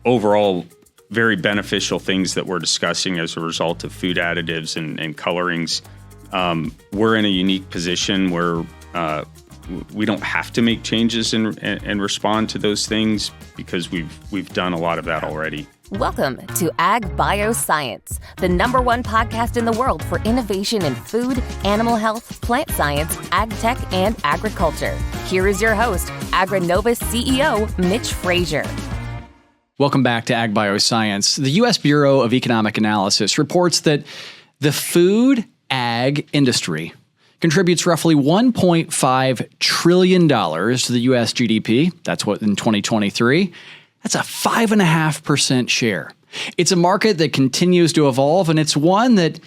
overall very beneficial things that we're discussing as a result of food additives and colorings. We're in a unique position where we don't have to make changes and respond to those things because we've done a lot of that already. Welcome to Agbioscience, the #1 podcast in the world for innovation in food, animal health, plant science, ag tech, and agriculture. Here is your host, AgriNovus CEO, Mitch Frazier. Welcome back to Agbioscience. The U.S. Bureau of Economic Analysis reports that the food ag industry contributes roughly $1.5 trillion to the U.S. GDP. That's what in 2023. That's a 5.5% share. It's a market that continues to evolve, and it's one that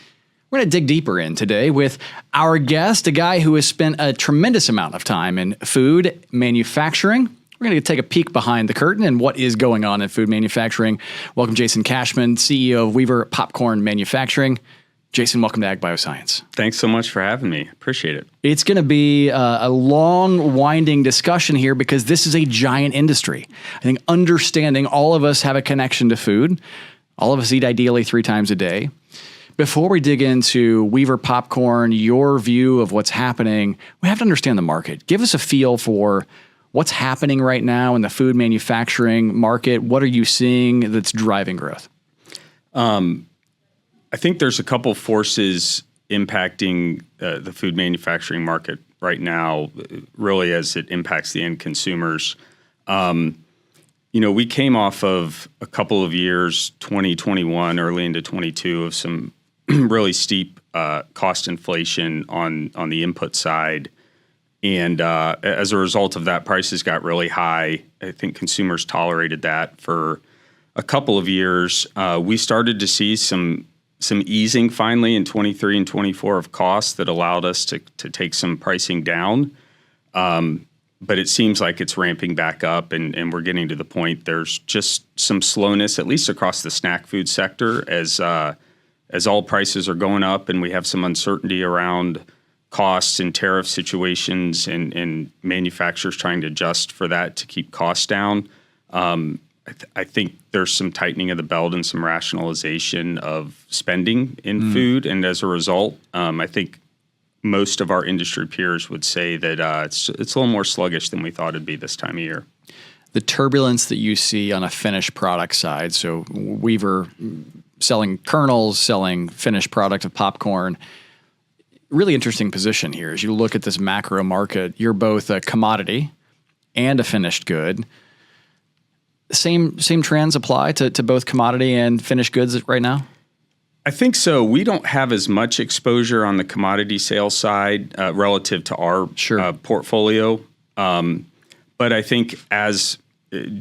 we're going to dig deeper in today with our guest, a guy who has spent a tremendous amount of time in food manufacturing. We're going to take a peek behind the curtain and what is going on in food manufacturing. Welcome, Jason Kashman, CEO of Weaver Popcorn Manufacturing. Jason, welcome to Agbioscience. Thanks so much for having me. Appreciate it. It's going to be a long, winding discussion here because this is a giant industry. I think understanding all of us have a connection to food. All of us eat ideally 3 times a day. Before we dig into Weaver Popcorn, your view of what's happening, we have to understand the market. Give us a feel for what's happening right now in the food manufacturing market. What are you seeing that's driving growth? I think there's a couple forces impacting the food manufacturing market right now, really as it impacts the end consumers. We came off of a couple of years, 2021, early into 22, of some really steep cost inflation on the input side. And as a result of that, prices got really high. I think consumers tolerated that for a couple of years. We started to see some easing finally in 23 and 24 of costs that allowed us to take some pricing down. But it seems like it's ramping back up and we're getting to the point there's just some slowness, at least across the snack food sector, as all prices are going up and we have some uncertainty around costs and tariff situations and manufacturers trying to adjust for that to keep costs down. I think there's some tightening of the belt and some rationalization of spending in food. And as a result, I think most of our industry peers would say that it's a little more sluggish than we thought it'd be this time of year. The turbulence that you see on a finished product side, so Weaver selling kernels, selling finished product of popcorn, really interesting position here. As you look at this macro market, you're both a commodity and a finished good. Same trends apply to both commodity and finished goods right now? I think so. We don't have as much exposure on the commodity sales side relative to our portfolio. But I think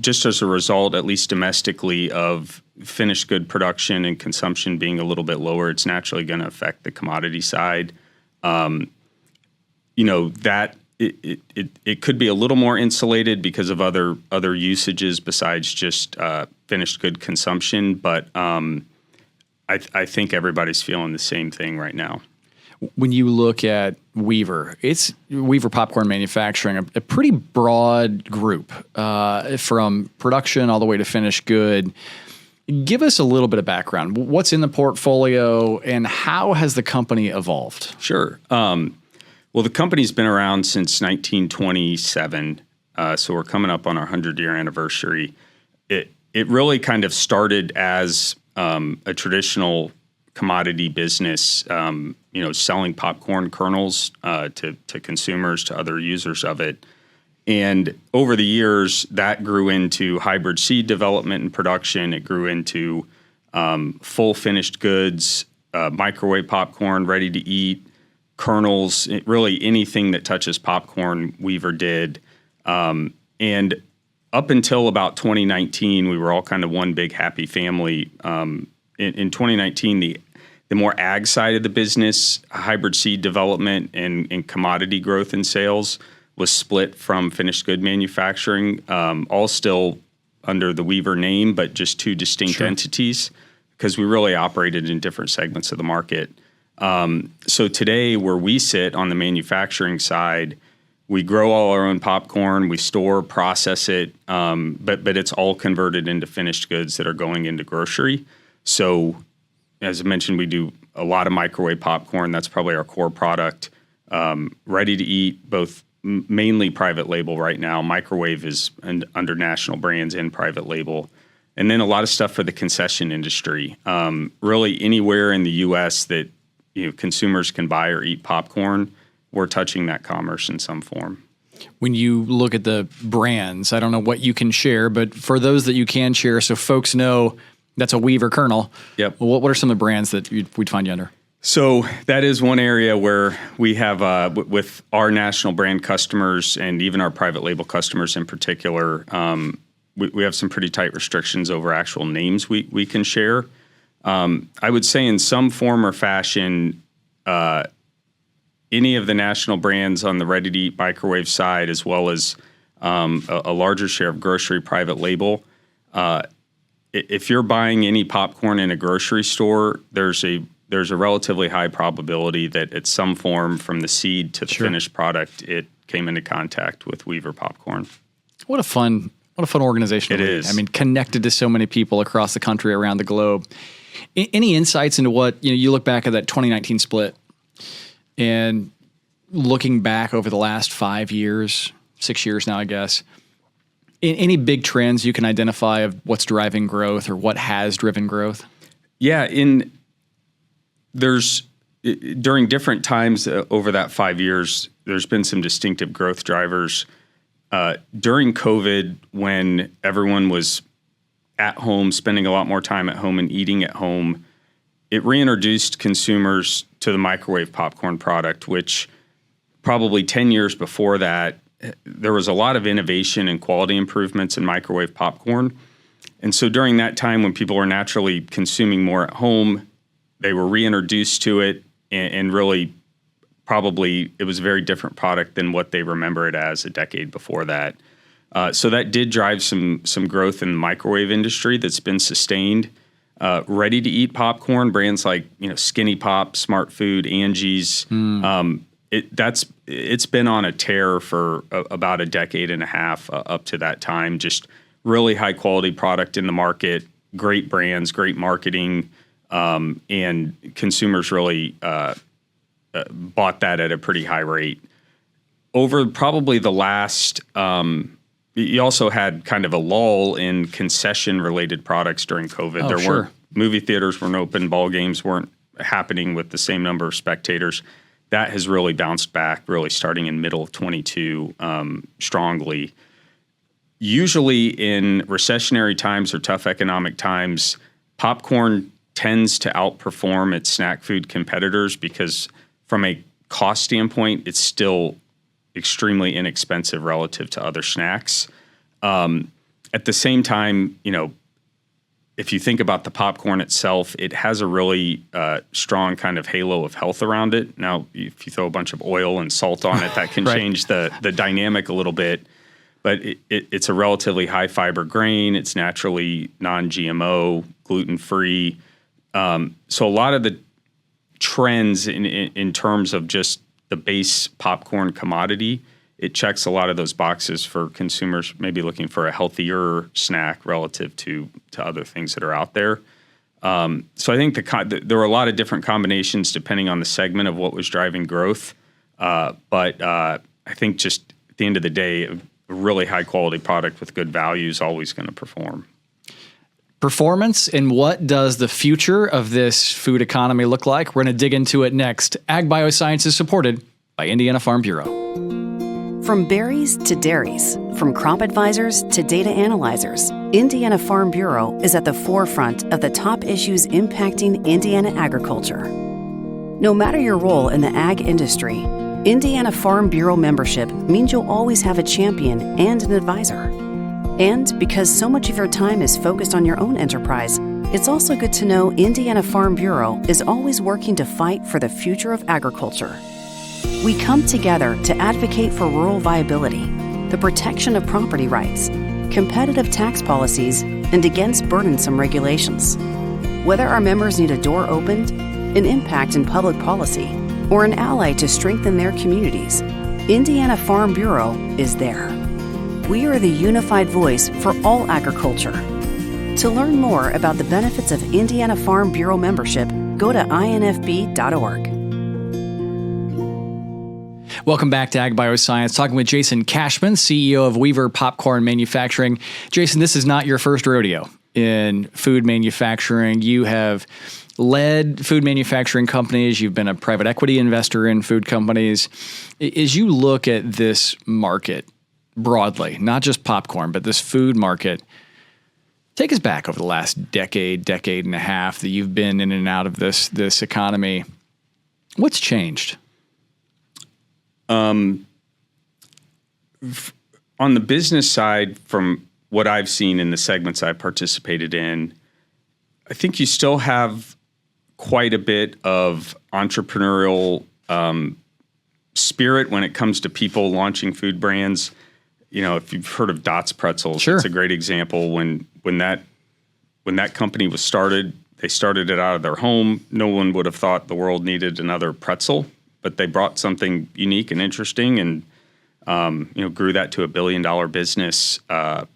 just as a result, at least domestically, of finished good production and consumption being a little bit lower, it's naturally going to affect the commodity side. That it could be a little more insulated because of other usages besides just finished good consumption. But I think everybody's feeling the same thing right now. When you look at Weaver, it's Weaver Popcorn Manufacturing, a pretty broad group from production all the way to finished good. Give us a little bit of background. What's in the portfolio and how has the company evolved? Sure. Well, the company's been around since 1927, so we're coming up on our 100-year anniversary. It really kind of started as a traditional commodity business, selling popcorn kernels to consumers, to other users of it. And over the years, that grew into hybrid seed development and production. It grew into full finished goods, microwave popcorn, ready to eat, kernels, really anything that touches popcorn, Weaver did. And up until about 2019, we were all kind of one big happy family. In 2019, the more ag side of the business, hybrid seed development and commodity growth and sales was split from finished good manufacturing, all still under the Weaver name, but just 2 distinct entities because we really operated in different segments of the market. So today, where we sit on the manufacturing side, We grow all our own popcorn. We store, process it, but it's all converted into finished goods that are going into grocery. So, as I mentioned, we do a lot of microwave popcorn. That's probably our core product. Ready to eat, both mainly private label right now. Microwave is under national brands and private label. And then a lot of stuff for the concession industry. Really anywhere in the U.S. that consumers can buy or eat popcorn, we're touching that commerce in some form. When you look at the brands, I don't know what you can share, but for those that you can share, so folks know that's a Weaver kernel. Yep. What are some of the brands that we'd find you under? So that is one area where we have, with our national brand customers and even our private label customers in particular, we have some pretty tight restrictions over actual names we can share. I would say in some form or fashion, any of the national brands on the ready-to-eat microwave side, as well as a larger share of grocery private label, if you're buying any popcorn in a grocery store, there's a relatively high probability that at some form from the seed to the finished product, it came into contact with Weaver popcorn. What a fun organization. It is. I mean, connected to so many people across the country, around the globe. Any insights into what, you look back at that 2019 split and looking back over the last 5 years, 6 years now, I guess, any big trends you can identify of what's driving growth or what has driven growth? Yeah, during different times over that 5 years, there's been some distinctive growth drivers. During COVID, when everyone was at home, spending a lot more time at home and eating at home, it reintroduced consumers to the microwave popcorn product, which probably 10 years before that, there was a lot of innovation and quality improvements in microwave popcorn. And so during that time when people were naturally consuming more at home, they were reintroduced to it, and really probably it was a very different product than what they remember it as a decade before that. So that did drive some growth in the microwave industry that's been sustained. Ready-to-eat popcorn, brands like Skinny Pop, Smart Food, Angie's, it's been on a tear for about a decade and a half up to that time. Just really high-quality product in the market, great brands, great marketing, and consumers really bought that at a pretty high rate. Over probably the last, you also had kind of a lull in concession-related products during COVID. Movie theaters weren't open, ball games weren't happening with the same number of spectators. That has really bounced back, really starting in middle of 22 strongly. Usually in recessionary times or tough economic times, popcorn tends to outperform its snack food competitors because from a cost standpoint, it's still extremely inexpensive relative to other snacks. At the same time, if you think about the popcorn itself, it has a really strong kind of halo of health around it. Now, if you throw a bunch of oil and salt on it, that can change the dynamic a little bit. But it's a relatively high fiber grain. It's naturally non-GMO, gluten-free. So a lot of the trends in terms of just the base popcorn commodity, it checks a lot of those boxes for consumers maybe looking for a healthier snack relative to other things that are out there. So I think there were a lot of different combinations depending on the segment of what was driving growth. But I think just at the end of the day, a really high quality product with good value is always going to perform. Performance, and what does the future of this food economy look like? We're going to dig into it next. Agbioscience is supported by Indiana Farm Bureau. From berries to dairies, from crop advisors to data analyzers, Indiana Farm Bureau is at the forefront of the top issues impacting Indiana agriculture. No matter your role in the ag industry, Indiana Farm Bureau membership means you'll always have a champion and an advisor. And because so much of your time is focused on your own enterprise, it's also good to know Indiana Farm Bureau is always working to fight for the future of agriculture. We come together to advocate for rural viability, the protection of property rights, competitive tax policies, and against burdensome regulations. Whether our members need a door opened, an impact in public policy, or an ally to strengthen their communities, Indiana Farm Bureau is there. We are the unified voice for all agriculture. To learn more about the benefits of Indiana Farm Bureau membership, go to infb.org. Welcome back to Agbioscience, talking with Jason Kashman, CEO of Weaver Popcorn Manufacturing. Jason, this is not your first rodeo in food manufacturing. You have led food manufacturing companies. You've been a private equity investor in food companies. As you look at this market broadly, not just popcorn, but this food market, take us back over the last decade and a half that you've been in and out of this economy. What's changed? On the business side, from what I've seen in the segments I've participated in, I think you still have quite a bit of entrepreneurial spirit when it comes to people launching food brands. You know, if you've heard of Dots Pretzels, sure, it's a great example. When that company was started, they started it out of their home. No one would have thought the world needed another pretzel, but they brought something unique and interesting and grew that to $1 billion business on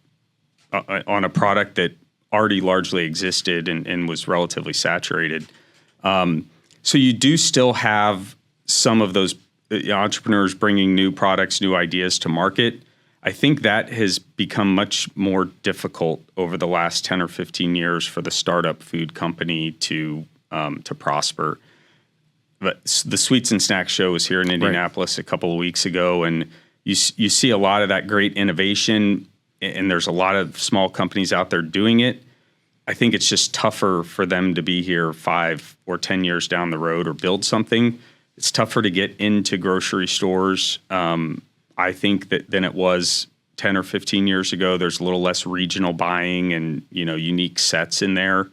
a product that already largely existed and was relatively saturated. So you do still have some of those entrepreneurs bringing new products, new ideas to market. I think that has become much more difficult over the last 10 or 15 years for the startup food company to prosper. But the Sweets and Snacks show was here in Indianapolis a couple of weeks ago, and you see a lot of that great innovation, and there's a lot of small companies out there doing it. I think it's just tougher for them to be here 5 or 10 years down the road or build something. It's tougher to get into grocery stores, I think, than it was 10 or 15 years ago. There's a little less regional buying and unique sets in there.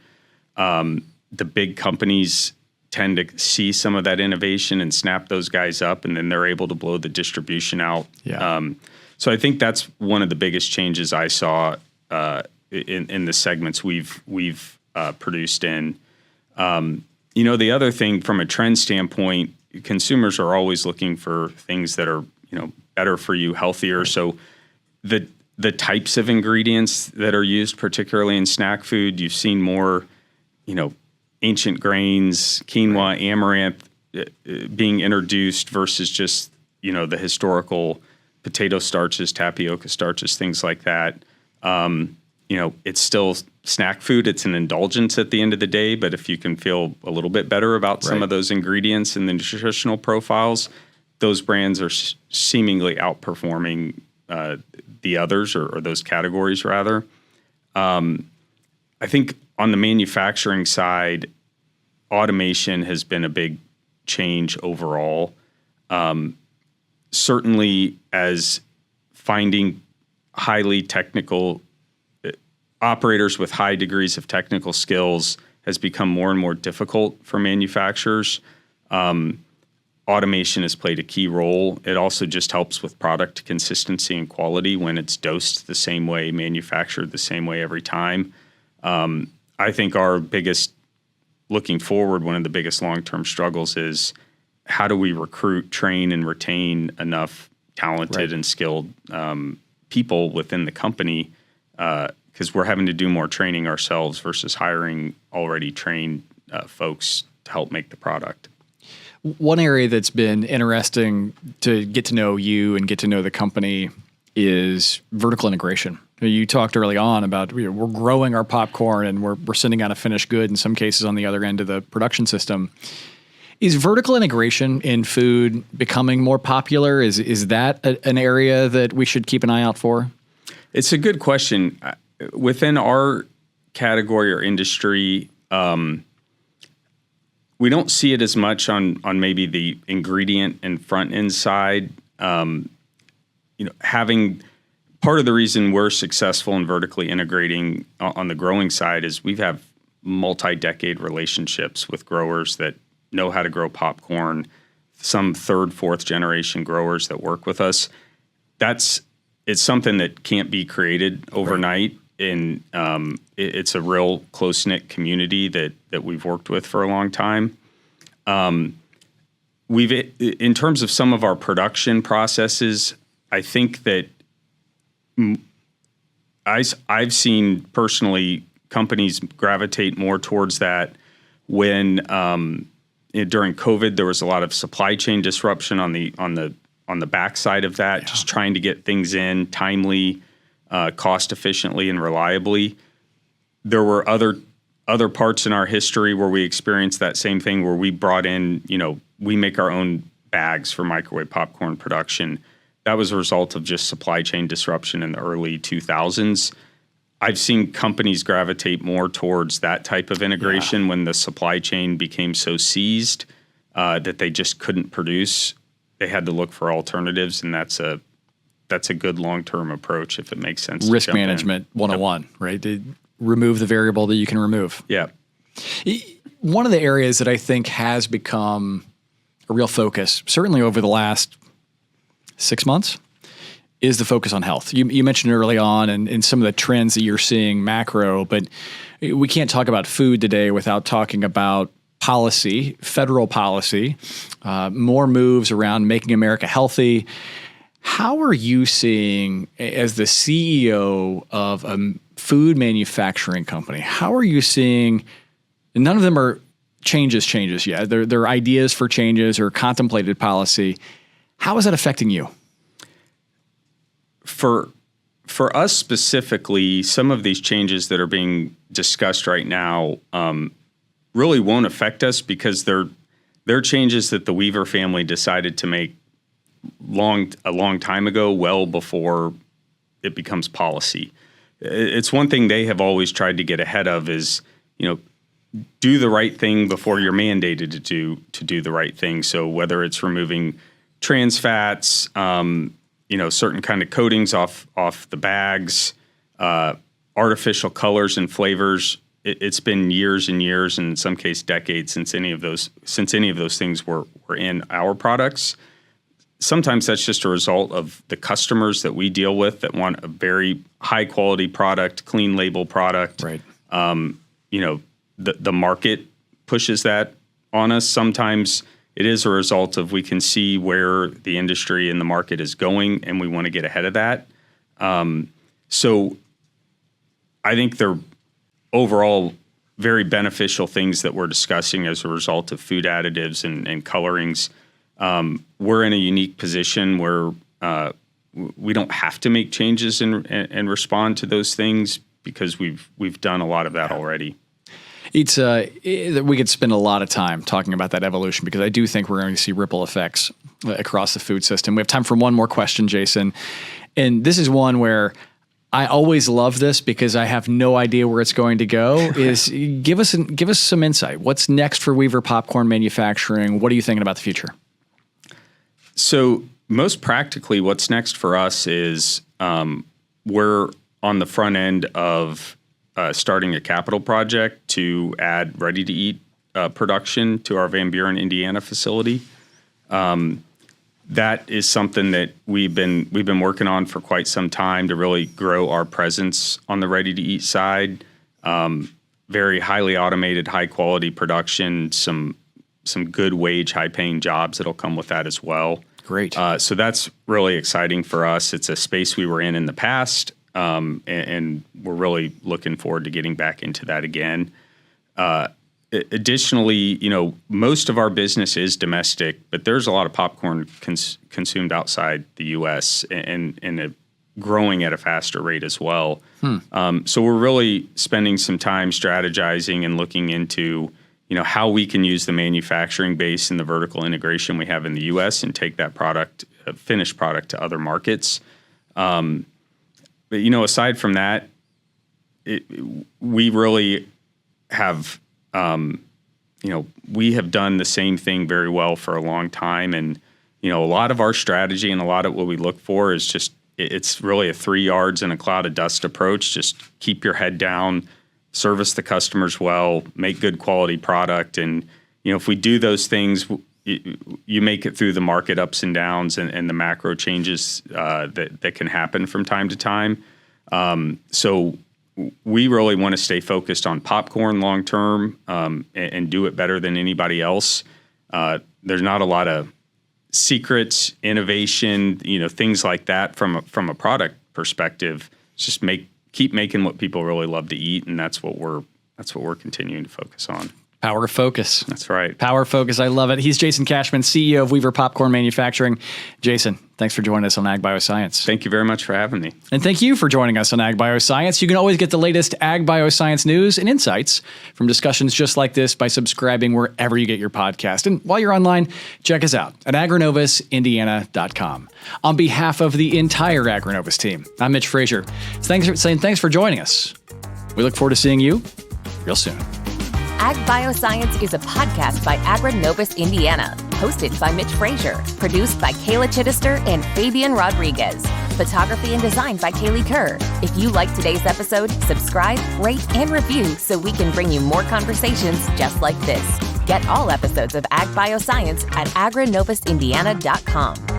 The big companies tend to see some of that innovation and snap those guys up, and then they're able to blow the distribution out. Yeah. So I think that's one of the biggest changes I saw in the segments we've produced in. The other thing from a trend standpoint, consumers are always looking for things that are better for you, healthier. Right. So the types of ingredients that are used, particularly in snack food, you've seen more, ancient grains, quinoa, amaranth being introduced versus just, the historical potato starches, tapioca starches, things like that. It's still snack food. It's an indulgence at the end of the day, but if you can feel a little bit better about some of those ingredients and the nutritional profiles, those brands are seemingly outperforming the others or those categories rather. I think on the manufacturing side, automation has been a big change overall. Certainly as finding highly technical operators with high degrees of technical skills has become more and more difficult for manufacturers. Automation has played a key role. It also just helps with product consistency and quality when it's dosed the same way, manufactured the same way every time. I think our biggest, looking forward, one of the biggest long-term struggles is how do we recruit, train, and retain enough talented and skilled people within the company, because we're having to do more training ourselves versus hiring already trained folks to help make the product. One area that's been interesting to get to know you and get to know the company is vertical integration. You talked early on about we're growing our popcorn and we're sending out a finished good in some cases on the other end of the production system. Is vertical integration in food becoming more popular? Is that an area that we should keep an eye out for? It's a good question. Within our category or industry, we don't see it as much on maybe the ingredient and front end side. Having part of the reason we're successful in vertically integrating on the growing side is we have multi-decade relationships with growers that know how to grow popcorn, some 3rd, 4th generation growers that work with us. It's something that can't be created overnight. And it's a real close-knit community that we've worked with for a long time. in terms of some of our production processes, I think that I've seen personally companies gravitate more towards that when during COVID there was a lot of supply chain disruption on the backside of that, just trying to get things in timely, cost efficiently, and reliably. There were other parts in our history where we experienced that same thing, where we brought in, we make our own bags for microwave popcorn production. That was a result of just supply chain disruption in the early 2000s. I've seen companies gravitate more towards that type of integration when the supply chain became so seized that they just couldn't produce. They had to look for alternatives, and that's a good long-term approach if it makes sense. Risk management 101, right? To remove the variable that you can remove. Yeah. One of the areas that I think has become a real focus, certainly over the last 6 months, is the focus on health. You mentioned early on and some of the trends that you're seeing macro, but we can't talk about food today without talking about policy, federal policy, more moves around making America healthy. How are you seeing, as the CEO of a food manufacturing company, how are you seeing, and none of them are changes yet, they're ideas for changes or contemplated policy. How is that affecting you? For us specifically, some of these changes that are being discussed right now really won't affect us because they're changes that the Weaver family decided to make a long time ago, well before it becomes policy. It's one thing they have always tried to get ahead of is, do the right thing before you're mandated to do the right thing. So whether it's removing trans fats, certain kind of coatings off the bags, artificial colors and flavors. It's been years and years, and in some case decades, since any of those things were in our products. Sometimes that's just a result of the customers that we deal with that want a very high quality product, clean label product. Right. The market pushes that on us. Sometimes it is a result of we can see where the industry and the market is going, and we want to get ahead of that. So I think they're overall very beneficial things that we're discussing as a result of food additives and colorings. We're in a unique position where we don't have to make changes and respond to those things because we've done a lot of that already. It's we could spend a lot of time talking about that evolution because I do think we're going to see ripple effects across the food system. We have time for one more question, Jason, and this is one where I always love this because I have no idea where it's going to go. Is give us some insight. What's next for Weaver Popcorn Manufacturing? What are you thinking about the future? So most practically, what's next for us is we're on the front end of starting a capital project to add ready-to-eat production to our Van Buren, Indiana facility. That is something that we've been working on for quite some time to really grow our presence on the ready-to-eat side. Very highly automated, high-quality production, some good wage, high-paying jobs that'll come with that as well. Great. So that's really exciting for us. It's a space we were in the past, and we're really looking forward to getting back into that again. Additionally, most of our business is domestic, but there's a lot of popcorn consumed outside the U.S. and growing at a faster rate as well. So we're really spending some time strategizing and looking into how we can use the manufacturing base and the vertical integration we have in the U.S. and take that product, finished product, to other markets. But aside from that, we really have, we have done the same thing very well for a long time. And, a lot of our strategy and a lot of what we look for is just, it's really a 3 yards and a cloud of dust approach. Just keep your head down, service the customers well, make good quality product. And, if we do those things, you make it through the market ups and downs and the macro changes that can happen from time to time. So we really want to stay focused on popcorn long term and do it better than anybody else. There's not a lot of secrets, innovation, things like that from a product perspective. Just keep making what people really love to eat, and that's what we're continuing to focus on. Power of focus. That's right. Power of focus. I love it. He's Jason Kashman, CEO of Weaver Popcorn Manufacturing. Jason, thanks for joining us on Agbioscience. Thank you very much for having me. And thank you for joining us on Agbioscience. You can always get the latest Agbioscience news and insights from discussions just like this by subscribing wherever you get your podcast. And while you're online, check us out at AgriNovusIndiana.com. On behalf of the entire AgriNovus team, I'm Mitch Frazier. Thanks for joining us. We look forward to seeing you real soon. Agbioscience is a podcast by AgriNovus Indiana, hosted by Mitch Frazier, produced by Kayla Chittister and Fabian Rodriguez. Photography and design by Kaylee Kerr. If you liked today's episode, subscribe, rate, and review so we can bring you more conversations just like this. Get all episodes of Agbioscience at AgriNovusIndiana.com.